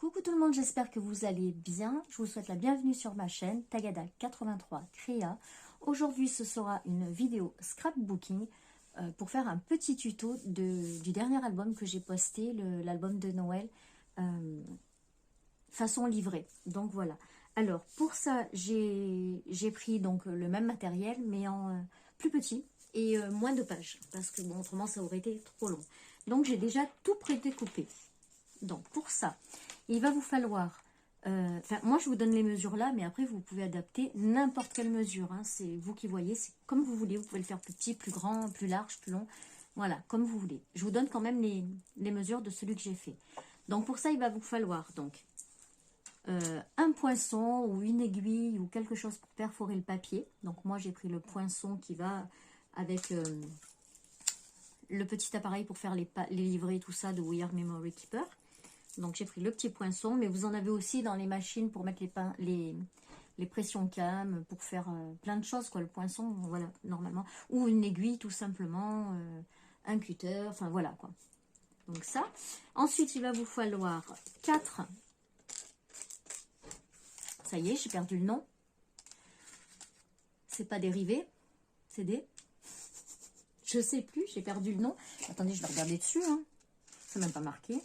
Coucou tout le monde, j'espère que vous allez bien. Je vous souhaite la bienvenue sur ma chaîne Tagada83 Créa. Aujourd'hui, ce sera une vidéo scrapbooking pour faire un petit tuto du dernier album que j'ai posté, l'album de Noël, façon livrée. Donc voilà. Alors pour ça, j'ai pris donc le même matériel mais en plus petit et moins de pages parce que bon, autrement ça aurait été trop long. Donc j'ai déjà tout prédécoupé. Donc pour ça, il va vous falloir, moi je vous donne les mesures là, mais après vous pouvez adapter n'importe quelle mesure, hein, c'est vous qui voyez, c'est comme vous voulez, vous pouvez le faire plus petit, plus grand, plus large, plus long, voilà, comme vous voulez. Je vous donne quand même les mesures de celui que j'ai fait. Donc pour ça, il va vous falloir donc un poinçon ou une aiguille ou quelque chose pour perforer le papier. Donc moi j'ai pris le poinçon qui va avec le petit appareil pour faire les livrets, tout ça de We Are Memory Keeper. Donc j'ai pris le petit poinçon, mais vous en avez aussi dans les machines pour mettre les pressions cam, pour faire plein de choses, quoi. Le poinçon, voilà, normalement. Ou une aiguille, tout simplement, un cutter, enfin voilà, quoi. Donc ça. Ensuite, il va vous falloir 4. Ça y est, j'ai perdu le nom. C'est pas dérivé, c'est des... Je sais plus, j'ai perdu le nom. Attendez, je vais regarder dessus, hein. C'est même pas marqué.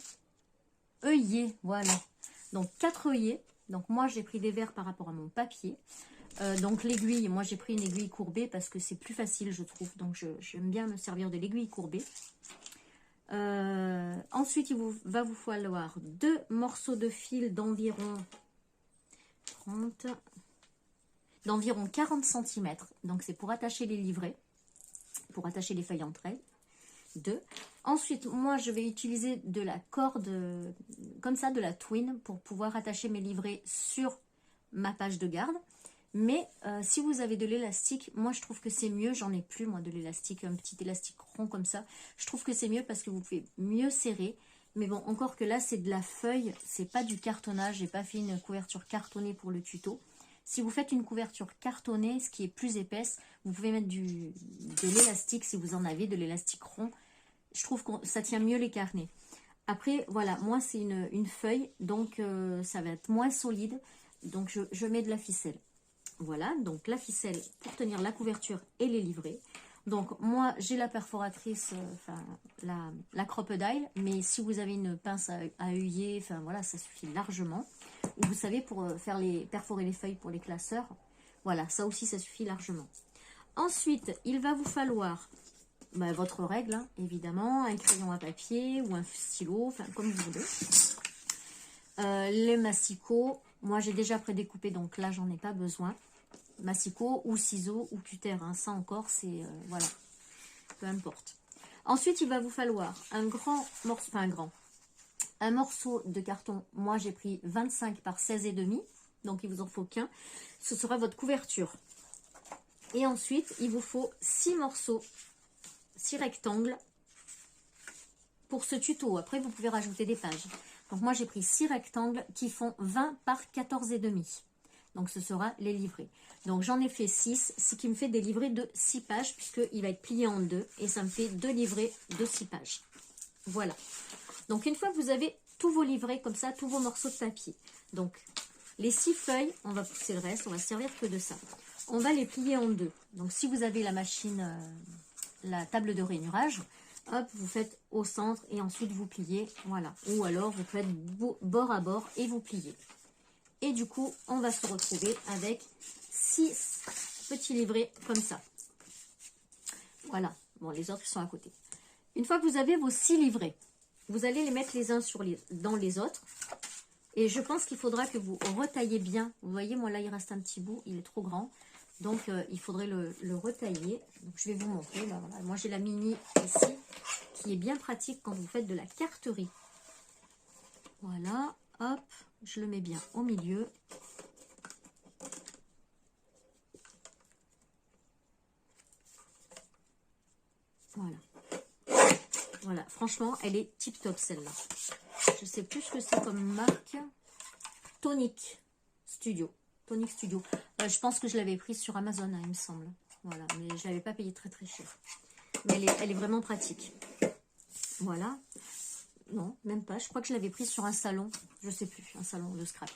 Œillets, voilà. Donc 4 œillets. Donc moi j'ai pris des verres par rapport à mon papier. Donc l'aiguille, moi j'ai pris une aiguille courbée parce que c'est plus facile je trouve. Donc j'aime bien me servir de l'aiguille courbée. Ensuite il va vous falloir 2 morceaux de fil d'environ 40 cm. Donc c'est pour attacher les livrets, pour attacher les feuilles entre elles. 2. Ensuite, moi, je vais utiliser de la corde, comme ça, de la twine, pour pouvoir attacher mes livrets sur ma page de garde. Mais si vous avez de l'élastique, moi, je trouve que c'est mieux. J'en ai plus, moi, de l'élastique, un petit élastique rond comme ça. Je trouve que c'est mieux parce que vous pouvez mieux serrer. Mais bon, encore que là, c'est de la feuille, c'est pas du cartonnage. J'ai pas fait une couverture cartonnée pour le tuto. Si vous faites une couverture cartonnée, ce qui est plus épaisse, vous pouvez mettre de l'élastique si vous en avez, de l'élastique rond. Je trouve que ça tient mieux les carnets. Après, voilà, moi c'est une feuille, donc ça va être moins solide. Donc je mets de la ficelle. Voilà, donc la ficelle pour tenir la couverture et les livrets. Donc moi j'ai la perforatrice, la crocodile, mais si vous avez une pince à œillet, enfin voilà, ça suffit largement. Ou vous savez, pour perforer les feuilles pour les classeurs, voilà, ça aussi ça suffit largement. Ensuite, il va vous falloir votre règle, hein, évidemment, un crayon à papier ou un stylo, enfin comme vous voulez. Les masticots, moi j'ai déjà prédécoupé, donc là j'en ai pas besoin. Masticots ou ciseaux ou cutter, hein, ça encore c'est voilà, peu importe. Ensuite il va vous falloir un grand morceau, un morceau de carton. Moi j'ai pris 25 par 16,5, donc il vous en faut qu'un. Ce sera votre couverture. Et ensuite il vous faut 6 morceaux, 6 rectangles pour ce tuto. Après vous pouvez rajouter des pages. Donc moi j'ai pris 6 rectangles qui font 20 par 14,5. Donc ce sera les livrets. Donc j'en ai fait 6, ce qui me fait des livrets de 6 pages puisqu'il va être plié en 2 et ça me fait 2 livrets de 6 pages. Voilà. Donc une fois que vous avez tous vos livrets comme ça, tous vos morceaux de papier. Donc les 6 feuilles, on va pousser le reste, on va se servir que de ça. On va les plier en 2. Donc si vous avez la machine, la table de rainurage, hop, vous faites au centre et ensuite vous pliez, voilà. Ou alors vous faites bord à bord et vous pliez. Et du coup, on va se retrouver avec 6 petits livrets comme ça. Voilà. Bon, les autres sont à côté. Une fois que vous avez vos 6 livrets, vous allez les mettre les uns dans les autres. Et je pense qu'il faudra que vous retaillez bien. Vous voyez, moi là, il reste un petit bout. Il est trop grand. Donc, il faudrait le retailler. Donc, je vais vous montrer. Là, voilà. Moi, j'ai la mini ici, qui est bien pratique quand vous faites de la carterie. Voilà. Hop, je le mets bien au milieu. Voilà. Voilà. Franchement, elle est tip top celle-là. Je sais plus ce que c'est comme marque. Tonic Studio. Tonic Studio. Je pense que je l'avais prise sur Amazon, hein, il me semble. Voilà, mais je l'avais pas payé très très cher. Mais elle est vraiment pratique. Voilà. non, même pas. Je crois que je l'avais prise sur un salon. Je sais plus, un salon de scrap.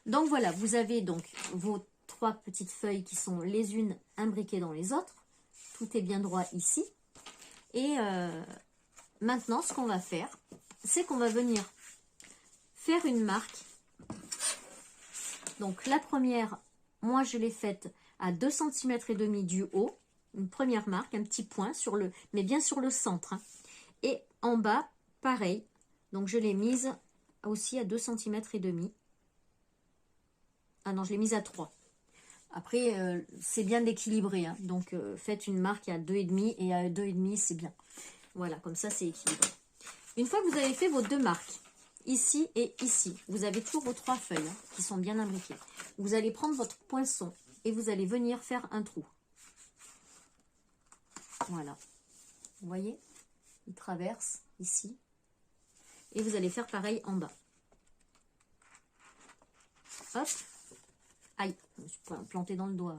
Donc voilà, vous avez donc vos 3 petites feuilles qui sont les unes imbriquées dans les autres. Tout est bien droit ici. Et maintenant, ce qu'on va faire, c'est qu'on va venir faire une marque. Donc la première, moi je l'ai faite à 2,5 cm du haut. Une première marque, un petit point, sur le, mais bien sur le centre. Hein. Et en bas, pareil. Donc je l'ai mise aussi à 2,5 cm. Ah non, je l'ai mise à 3. Après, c'est bien d'équilibrer. Hein. Donc faites une marque à 2,5 et à 2,5 c'est bien. Voilà, comme ça c'est équilibré. Une fois que vous avez fait vos 2 marques, ici et ici, vous avez toujours vos 3 feuilles hein, qui sont bien imbriquées. Vous allez prendre votre poinçon et vous allez venir faire un trou. Voilà. Vous voyez? Il traverse ici. Et vous allez faire pareil en bas. Hop. Aïe, je me suis plantée dans le doigt.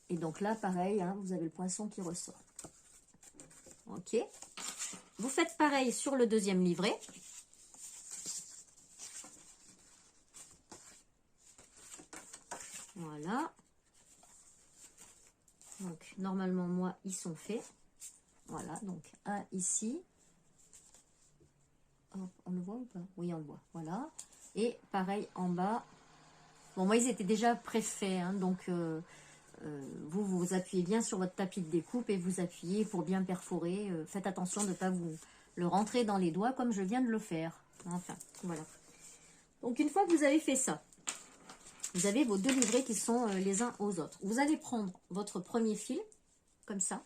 Et donc là, pareil, hein, vous avez le poinçon qui ressort. Ok. Vous faites pareil sur le deuxième livret. Voilà. Donc, normalement, moi, ils sont faits. Voilà, donc un ici. Hop, on le voit ou pas? Oui, on le voit. Voilà. Et pareil en bas. Bon, moi, ils étaient déjà préfaits, hein, donc vous appuyez bien sur votre tapis de découpe et vous appuyez pour bien perforer. Faites attention de ne pas vous le rentrer dans les doigts comme je viens de le faire. Enfin, voilà. Donc, une fois que vous avez fait ça, vous avez vos 2 livrets qui sont les uns aux autres. Vous allez prendre votre premier fil, comme ça,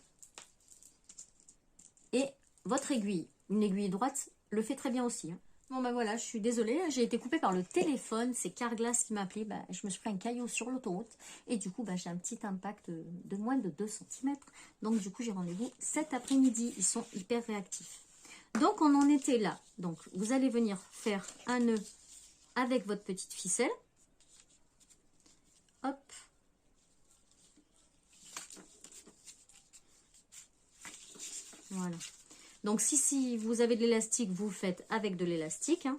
et votre aiguille. Une aiguille droite le fait très bien aussi. Hein. Bon ben voilà, je suis désolée, j'ai été coupée par le téléphone, c'est Carglass qui m'a appelé, je me suis pris un caillou sur l'autoroute et du coup j'ai un petit impact de moins de 2 cm. Donc du coup j'ai rendez-vous cet après-midi, ils sont hyper réactifs. Donc on en était là, donc vous allez venir faire un nœud avec votre petite ficelle. Hop. Voilà. Donc si vous avez de l'élastique, vous faites avec de l'élastique. Hein.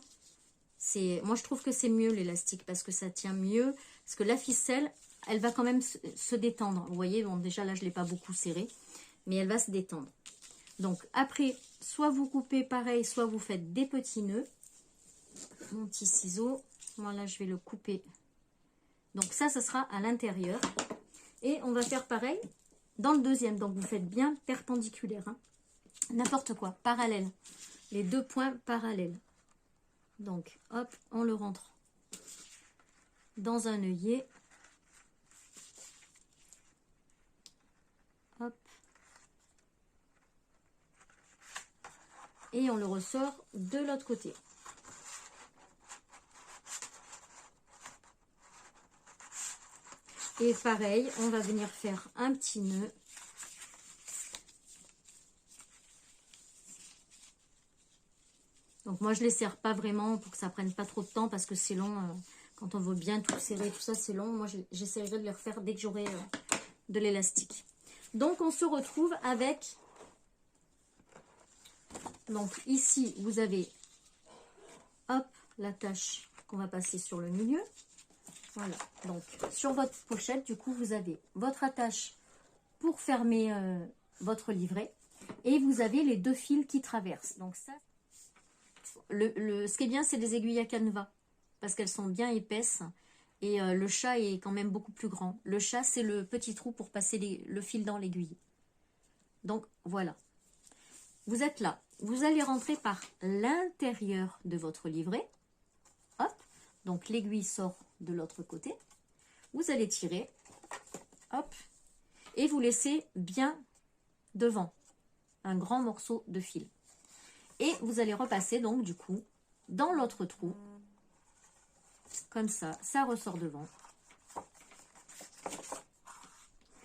Moi je trouve que c'est mieux l'élastique parce que ça tient mieux. Parce que la ficelle, elle va quand même se détendre. Vous voyez, bon déjà là je ne l'ai pas beaucoup serré. Mais elle va se détendre. Donc après, soit vous coupez pareil, soit vous faites des petits nœuds. Mon petit ciseau, moi là je vais le couper. Donc ça sera à l'intérieur. Et on va faire pareil dans le deuxième. Donc vous faites bien perpendiculaire. Hein. N'importe quoi, parallèle. Les 2 points parallèles. Donc, hop, on le rentre dans un œillet. Hop. Et on le ressort de l'autre côté. Et pareil, on va venir faire un petit nœud. Donc moi je ne les serre pas vraiment pour que ça prenne pas trop de temps parce que c'est long. Quand on veut bien tout serrer, tout ça c'est long. Moi j'essaierai de les refaire dès que j'aurai de l'élastique. Donc on se retrouve avec... Donc ici vous avez, hop, l'attache qu'on va passer sur le milieu. Voilà, donc sur votre pochette, du coup vous avez votre attache pour fermer votre livret. Et vous avez les 2 fils qui traversent. Donc ça... ce qui est bien, c'est des aiguilles à canevas parce qu'elles sont bien épaisses et le chat est quand même beaucoup plus grand. Le chat, c'est le petit trou pour passer le fil dans l'aiguille. Donc, voilà. Vous êtes là. Vous allez rentrer par l'intérieur de votre livret. Hop. Donc, l'aiguille sort de l'autre côté. Vous allez tirer. Hop. Et vous laissez bien devant un grand morceau de fil. Et vous allez repasser donc du coup dans l'autre trou. Comme ça, ça ressort devant.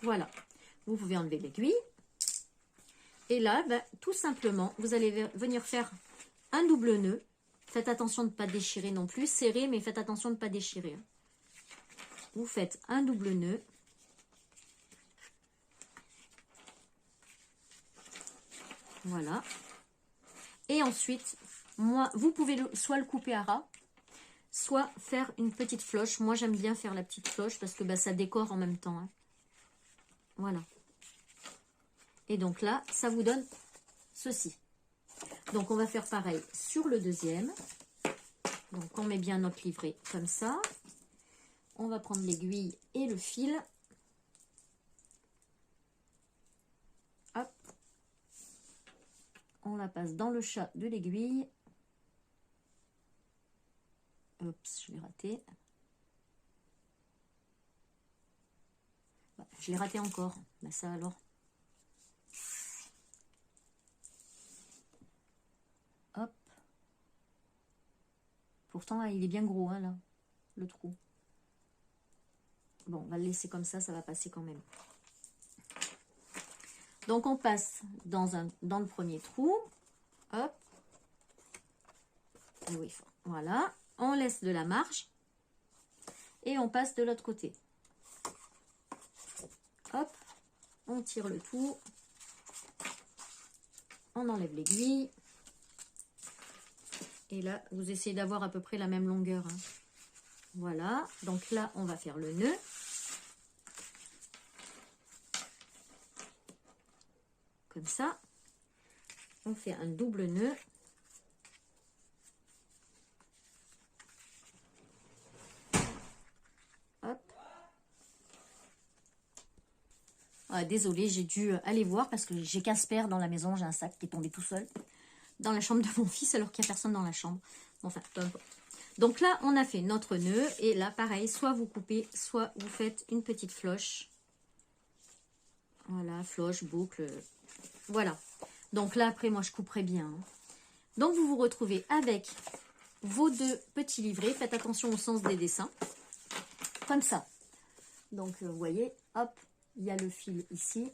Voilà. Vous pouvez enlever l'aiguille. Et là, tout simplement, vous allez venir faire un double nœud. Faites attention de ne pas déchirer non plus. Serrez, mais faites attention de ne pas déchirer. Vous faites un double nœud. Voilà. Et ensuite, moi, vous pouvez soit le couper à ras, soit faire une petite cloche. Moi, j'aime bien faire la petite cloche parce que bah, ça décore en même temps. Hein. Voilà. Et donc là, ça vous donne ceci. Donc, on va faire pareil sur le deuxième. Donc, on met bien notre livret comme ça. On va prendre l'aiguille et le fil. Hop. On la passe dans le chat de l'aiguille. Oups, je l'ai raté. Bah, je l'ai raté encore. Bah, ça alors. Hop. Pourtant, il est bien gros, hein, là, le trou. Bon, on va le laisser comme ça va passer quand même. Donc, on passe dans le premier trou. Hop. Et oui, voilà. On laisse de la marge. Et on passe de l'autre côté. Hop. On tire le tout. On enlève l'aiguille. Et là, vous essayez d'avoir à peu près la même longueur. Hein. Voilà. Donc là, on va faire le nœud. Comme ça. On fait un double nœud. Hop. Ah, désolée, j'ai dû aller voir parce que j'ai Casper dans la maison. J'ai un sac qui est tombé tout seul dans la chambre de mon fils alors qu'il n'y a personne dans la chambre. Enfin, peu importe. Donc là, on a fait notre nœud. Et là, pareil, soit vous coupez, soit vous faites une petite floche. Voilà, floche, boucle. Voilà. Donc là, après, moi, je couperai bien. Hein. Donc, vous vous retrouvez avec vos deux petits livrets. Faites attention au sens des dessins. Comme ça. Donc, vous voyez, hop, il y a le fil ici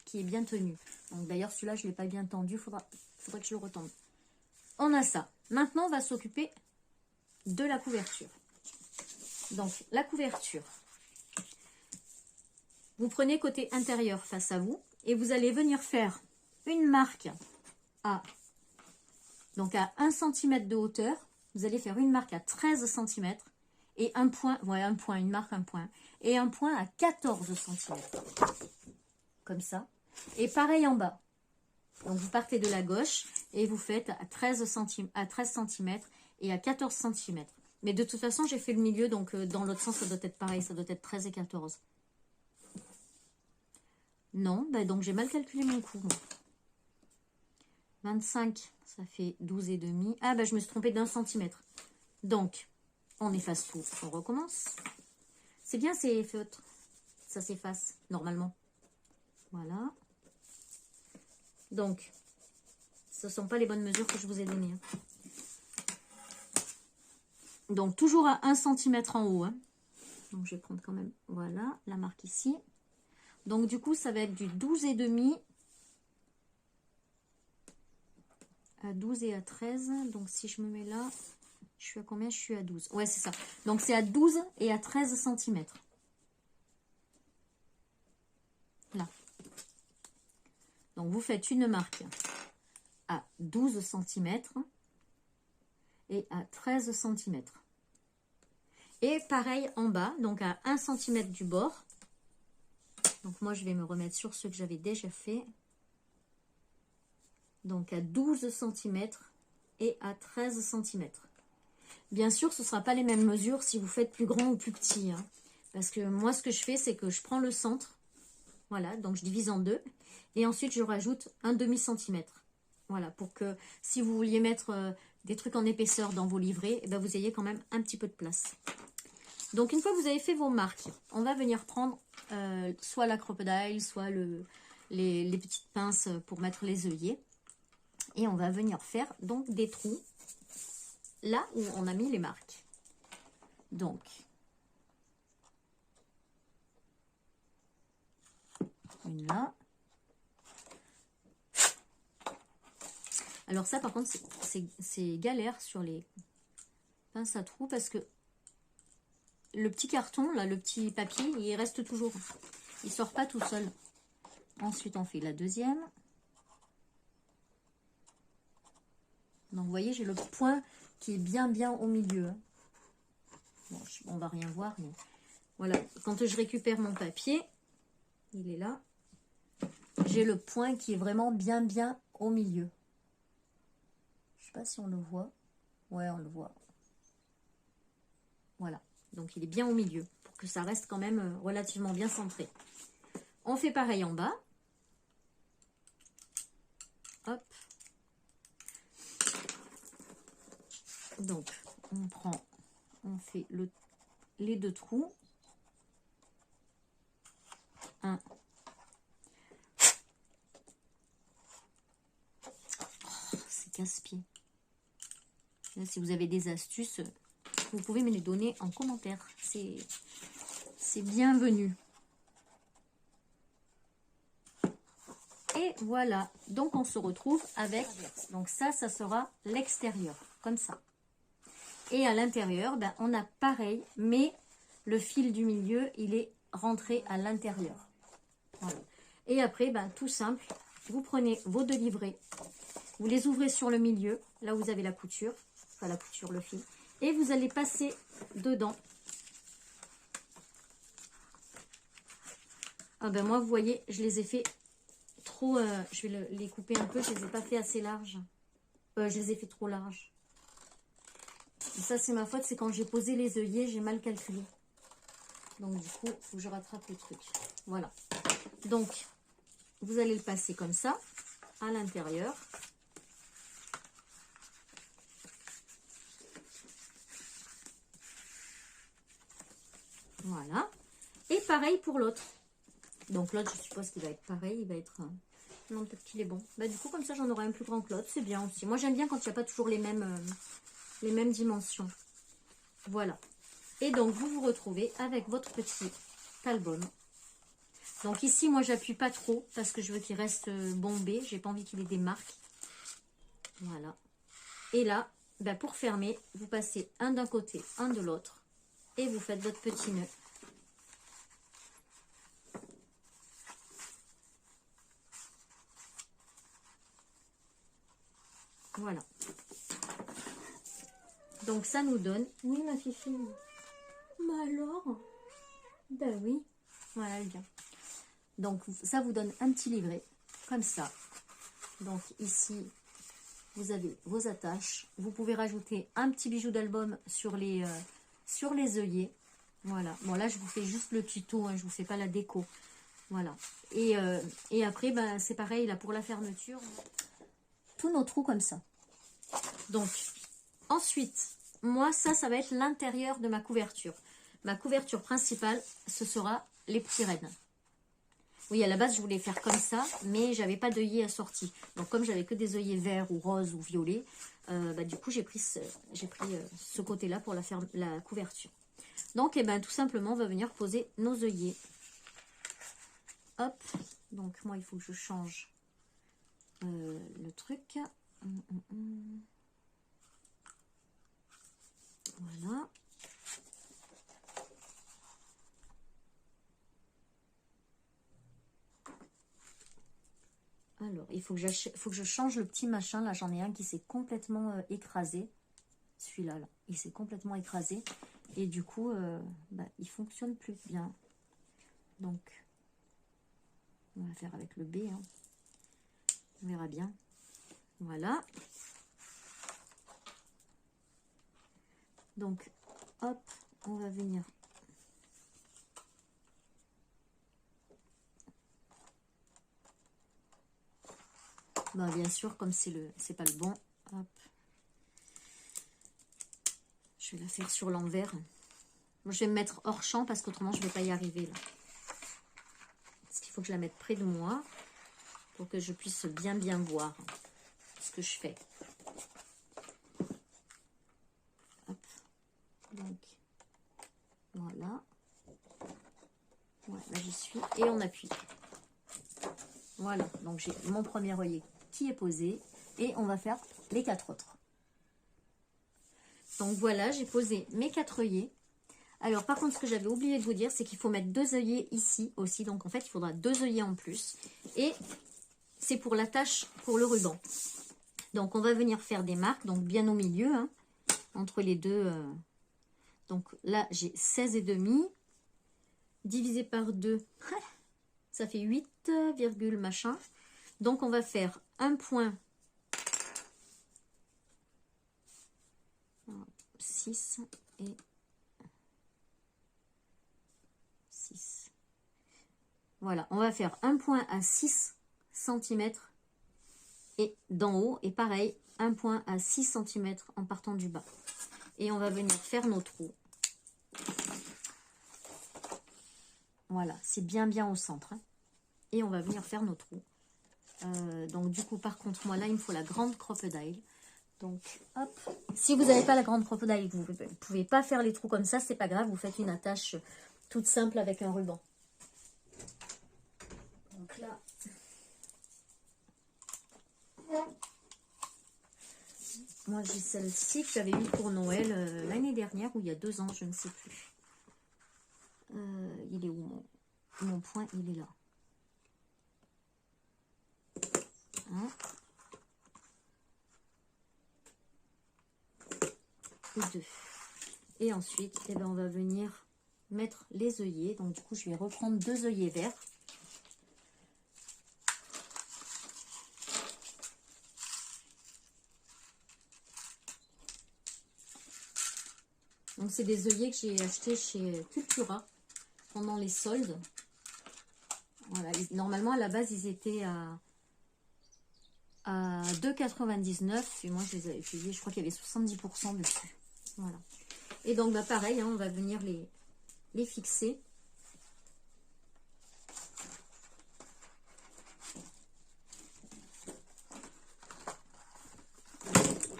qui est bien tenu. Donc, d'ailleurs, celui-là, je ne l'ai pas bien tendu. Faudrait que je le retende. On a ça. Maintenant, on va s'occuper de la couverture. Donc, la couverture. Vous prenez côté intérieur face à vous et vous allez venir faire une marque à 1 cm de hauteur. Vous allez faire une marque à 13 cm et un point, une marque, un point. Et un point à 14 cm. Comme ça. Et pareil en bas. Donc, vous partez de la gauche et vous faites à 13 cm et à 14 cm. Mais de toute façon, j'ai fait le milieu, donc dans l'autre sens, ça doit être pareil. Ça doit être 13 et 14. Non, bah donc j'ai mal calculé mon coup. 25, ça fait 12 et demi. Ah, bah je me suis trompée d'1 centimètre. Donc, on efface tout. On recommence. C'est bien ces feutres. Ça s'efface, normalement. Voilà. Donc, ce ne sont pas les bonnes mesures que je vous ai données. Hein. Donc, toujours à 1 cm en haut. Hein. Donc, je vais prendre quand même, voilà, la marque ici. Donc, du coup, ça va être du 12 et demi à 12 et à 13. Donc, si je me mets là, je suis à combien? Je suis à 12. Ouais, c'est ça. Donc, c'est à 12 et à 13 cm. Là. Donc, vous faites une marque à 12 cm et à 13 cm. Et pareil en bas, donc à 1 cm du bord. Donc, moi, je vais me remettre sur ce que j'avais déjà fait. Donc, à 12 cm et à 13 cm. Bien sûr, ce ne sera pas les mêmes mesures si vous faites plus grand ou plus petit. Hein. Parce que moi, ce que je fais, c'est que je prends le centre. Voilà, donc je divise en deux. Et ensuite, je rajoute un demi-centimètre. Voilà, pour que si vous vouliez mettre des trucs en épaisseur dans vos livrets, eh ben, vous ayez quand même un petit peu de place. Donc, une fois que vous avez fait vos marques, on va venir prendre soit la crocodile, soit les petites pinces pour mettre les œillets. Et on va venir faire donc des trous là où on a mis les marques. Donc, une là. Alors ça, par contre, c'est galère sur les pinces à trous parce que le petit carton, là, le petit papier, il reste toujours. Il ne sort pas tout seul. Ensuite, on fait la deuxième. Donc, vous voyez, j'ai le point qui est bien au milieu. Hein. Bon, on va rien voir, mais voilà. Quand je récupère mon papier, il est là. J'ai le point qui est vraiment bien au milieu. Je sais pas si on le voit. Ouais, on le voit. Voilà. Donc, il est bien au milieu pour que ça reste quand même relativement bien centré. On fait pareil en bas. Hop. Donc, on fait les deux trous. Un. Oh, c'est casse-pied. Si vous avez des astuces, vous pouvez me les donner en commentaire. C'est bienvenu. Et voilà. Donc, on se retrouve avec... Donc, ça sera l'extérieur. Comme ça. Et à l'intérieur, ben, on a pareil, mais le fil du milieu, il est rentré à l'intérieur. Voilà. Et après, ben, tout simple, vous prenez vos deux livrets, vous les ouvrez sur le milieu, là où vous avez la couture, enfin la couture, le fil, et vous allez passer dedans. Ah ben moi, vous voyez, je les ai fait trop, je vais les couper un peu, je les ai pas fait assez larges. Je les ai fait trop larges. Et ça, c'est ma faute, c'est quand j'ai posé les œillets, j'ai mal calculé. Donc, du coup, il faut que je rattrape le truc. Voilà. Donc, vous allez le passer comme ça, à l'intérieur. Voilà. Et pareil pour l'autre. Donc, l'autre, je suppose qu'il va être pareil. Il va être... Non, peut-être qu'il est bon. Bah, du coup, comme ça, j'en aurai un plus grand que l'autre. C'est bien aussi. Moi, j'aime bien quand il n'y a pas toujours les mêmes dimensions. Voilà. Et donc, vous vous retrouvez avec votre petit album. Donc ici, moi, j'appuie pas trop parce que je veux qu'il reste bombé. J'ai pas envie qu'il ait des marques. Voilà. Et là, ben, pour fermer, vous passez un d'un côté, un de l'autre. Et vous faites votre petit nœud. Voilà. Donc, ça nous donne... Oui, ma fifi. Mais alors? Ben oui. Voilà, bien. Donc, ça vous donne un petit livret, comme ça. Donc, ici, vous avez vos attaches. Vous pouvez rajouter un petit bijou d'album sur les œillets. Voilà. Bon, là, je vous fais juste le tuto, hein, je vous fais pas la déco. Voilà. Et après, ben, c'est pareil, là, pour la fermeture. Tous nos trous comme ça. Donc, ensuite, moi, ça va être l'intérieur de ma couverture. Ma couverture principale, ce sera les petits rennes. Oui, à la base, je voulais faire comme ça, mais j'avais pas d'œillet assorti. Donc, comme j'avais que des œillets verts ou roses ou violets, bah, du coup, j'ai pris ce côté-là pour la couverture. Donc, eh ben, tout simplement, on va venir poser nos œillets. Hop. Donc, moi, il faut que je change le truc. Voilà. Alors, il faut que je change le petit machin. Là, j'en ai un qui s'est complètement écrasé. Celui-là, là, il s'est complètement écrasé. Et du coup, bah, il fonctionne plus bien. Donc, on va faire avec le B. Hein. On verra bien. Voilà. Donc, hop, on va venir... Bah, bien sûr, comme c'est pas le bon, hop. Je vais la faire sur l'envers. Je vais me mettre hors champ parce qu'autrement, je ne vais pas y arriver là. Parce qu'il faut que je la mette près de moi pour que je puisse bien voir ce que je fais. Hop. Donc, voilà. Ouais, là, j'y suis. Et on appuie. Voilà. Donc, j'ai mon premier œillet qui est posé. Et on va faire les 4 autres. Donc, voilà, j'ai posé mes 4 œillets. Alors, par contre, ce que j'avais oublié de vous dire, c'est qu'il faut mettre 2 œillets ici aussi. Donc, en fait, il faudra 2 œillets en plus. Et c'est pour l'attache pour le ruban. Donc, on va venir faire des marques, donc bien au milieu, hein, entre les deux. Donc là, j'ai 16 et demi. Divisé par 2, ça fait 8, machin. Donc, on va faire un point 6 et 6. Voilà, on va faire un point à 6 cm et d'en haut, et pareil, un point à 6 cm en partant du bas. Et on va venir faire nos trous. Voilà, c'est bien au centre. Hein. Et on va venir faire nos trous. Donc du coup, par contre, moi là, il me faut la grande crocodile. Donc, hop. Si vous n'avez pas la grande crocodile, vous ne pouvez pas faire les trous comme ça, c'est pas grave. Vous faites une attache toute simple avec un ruban. Donc là... Moi, j'ai celle-ci que j'avais eu pour Noël l'année dernière ou il y a 2 ans, je ne sais plus. Il est où mon point? Il est là. 1 et 2. Et ensuite, eh ben, on va venir mettre les œillets. Donc, du coup, je vais reprendre 2 œillets verts. Donc, c'est des œillets que j'ai achetés chez Cultura pendant les soldes. Voilà, normalement, à la base, ils étaient à 2,99 et moi, je les avais payés, je crois qu'il y avait 70% dessus. Voilà. Et donc, bah, pareil, hein, on va venir les fixer.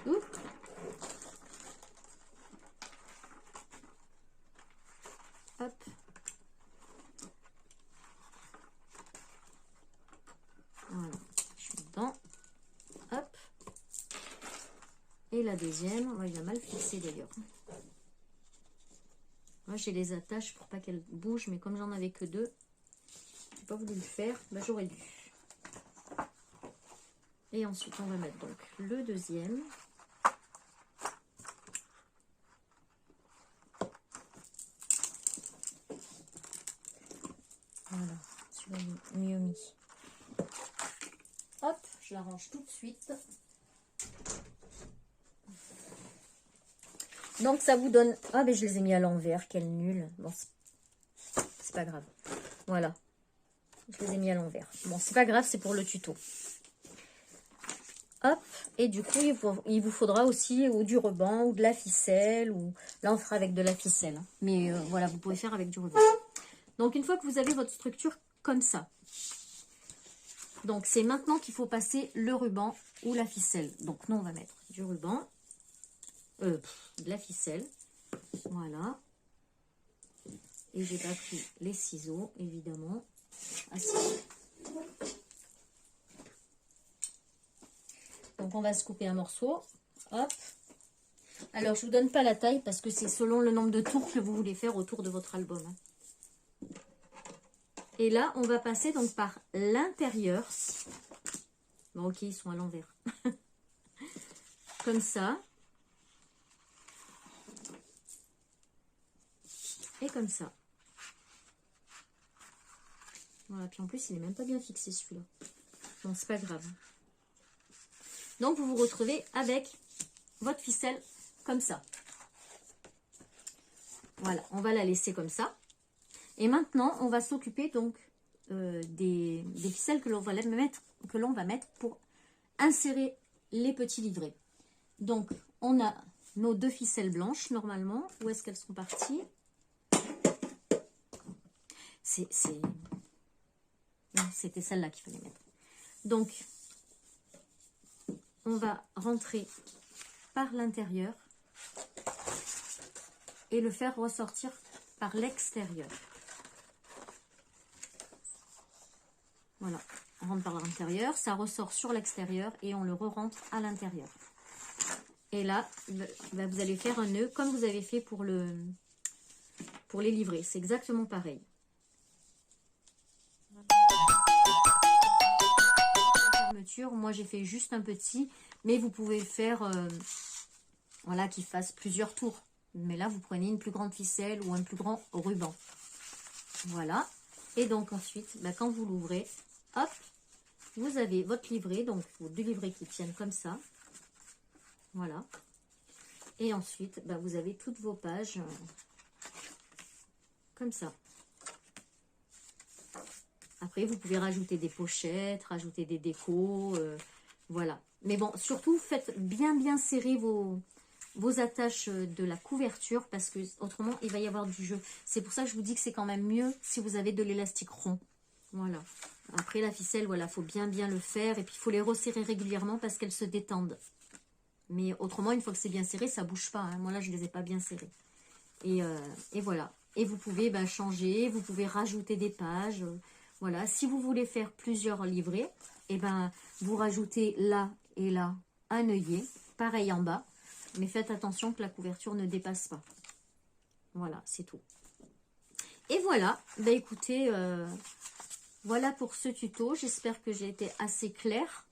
Ouh. Hop. Voilà, je suis dedans. Hop. Et la deuxième, ouais, il a mal fixé d'ailleurs. Moi, j'ai les attaches pour pas qu'elles bougent, mais comme j'en avais que 2, j'ai pas voulu le faire, bah, j'aurais dû. Et ensuite, on va mettre donc le deuxième. Voilà, celui-là mieux mis. Hop, je la range tout de suite. Donc, ça vous donne... Ah, mais je les ai mis à l'envers, quel nul. Bon, c'est pas grave. Voilà. Je les ai mis à l'envers. Bon, c'est pas grave, c'est pour le tuto. Hop. Et du coup, il vous faudra aussi ou du ruban ou de la ficelle. Ou là, on fera avec de la ficelle. Hein. Mais voilà, vous pouvez faire avec du ruban. Donc, une fois que vous avez votre structure comme ça. Donc, c'est maintenant qu'il faut passer le ruban ou la ficelle. Donc, nous, on va mettre du ruban. De la ficelle. Voilà. Et j'ai pas pris les ciseaux, évidemment. Ah, si. Donc, on va se couper un morceau. Hop. Alors, je vous donne pas la taille parce que c'est selon le nombre de tours que vous voulez faire autour de votre album. Et là, on va passer donc par l'intérieur. Bon, ok, ils sont à l'envers. Comme ça. Et comme ça. Voilà, puis en plus, il n'est même pas bien fixé celui-là. Bon, c'est pas grave. Donc, vous vous retrouvez avec votre ficelle comme ça. Voilà, on va la laisser comme ça. Et maintenant, on va s'occuper donc des ficelles que l'on va mettre pour insérer les petits livrets. Donc, on a nos 2 ficelles blanches, normalement. Où est-ce qu'elles sont parties? Non, c'était celle-là qu'il fallait mettre. Donc, on va rentrer par l'intérieur et le faire ressortir par l'extérieur. Voilà, on rentre par l'intérieur, ça ressort sur l'extérieur et on le re-rentre à l'intérieur. Et là, vous allez faire un nœud comme vous avez fait pour les livrets. C'est exactement pareil. Fermeture, moi j'ai fait juste un petit Mais vous pouvez faire, voilà, qu'il fasse plusieurs tours. Mais là, vous prenez une plus grande ficelle ou un plus grand ruban. Voilà. Et donc ensuite, bah, quand vous l'ouvrez, hop, vous avez votre livret, donc vos 2 livrets qui tiennent comme ça. Voilà. Et ensuite, bah, vous avez toutes vos pages comme ça. Après, vous pouvez rajouter des pochettes, rajouter des décos, voilà. Mais bon, surtout, faites bien serrer vos attaches de la couverture parce que autrement, il va y avoir du jeu. C'est pour ça que je vous dis que c'est quand même mieux si vous avez de l'élastique rond. Voilà. Après, la ficelle, voilà, faut bien le faire et puis il faut les resserrer régulièrement parce qu'elles se détendent. Mais autrement, une fois que c'est bien serré, ça bouge pas. Hein. Moi, là, je les ai pas bien serrés. Et voilà. Et vous pouvez changer, vous pouvez rajouter des pages. Voilà. Si vous voulez faire plusieurs livrets, et vous rajoutez là et là un œillet. Pareil en bas. Mais faites attention que la couverture ne dépasse pas. Voilà, c'est tout. Et voilà. Écoutez, voilà pour ce tuto. J'espère que j'ai été assez claire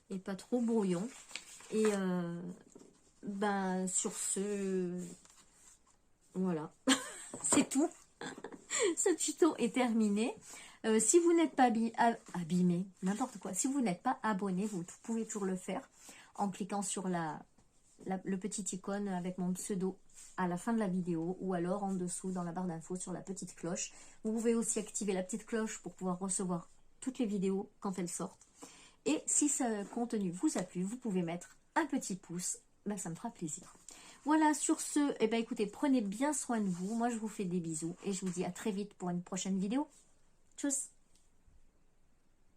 et pas trop brouillon. Et sur ce, voilà, c'est tout. Ce tuto est terminé. Si vous n'êtes pas abîmé, n'importe quoi, si vous n'êtes pas abonné, vous pouvez toujours le faire en cliquant sur le petit icône avec mon pseudo à la fin de la vidéo ou alors en dessous dans la barre d'infos sur la petite cloche. Vous pouvez aussi activer la petite cloche pour pouvoir recevoir toutes les vidéos quand elles sortent. Et si ce contenu vous a plu, vous pouvez mettre un petit pouce, ça me fera plaisir. Voilà, sur ce, écoutez, prenez bien soin de vous. Moi, je vous fais des bisous et je vous dis à très vite pour une prochaine vidéo. Tchuss!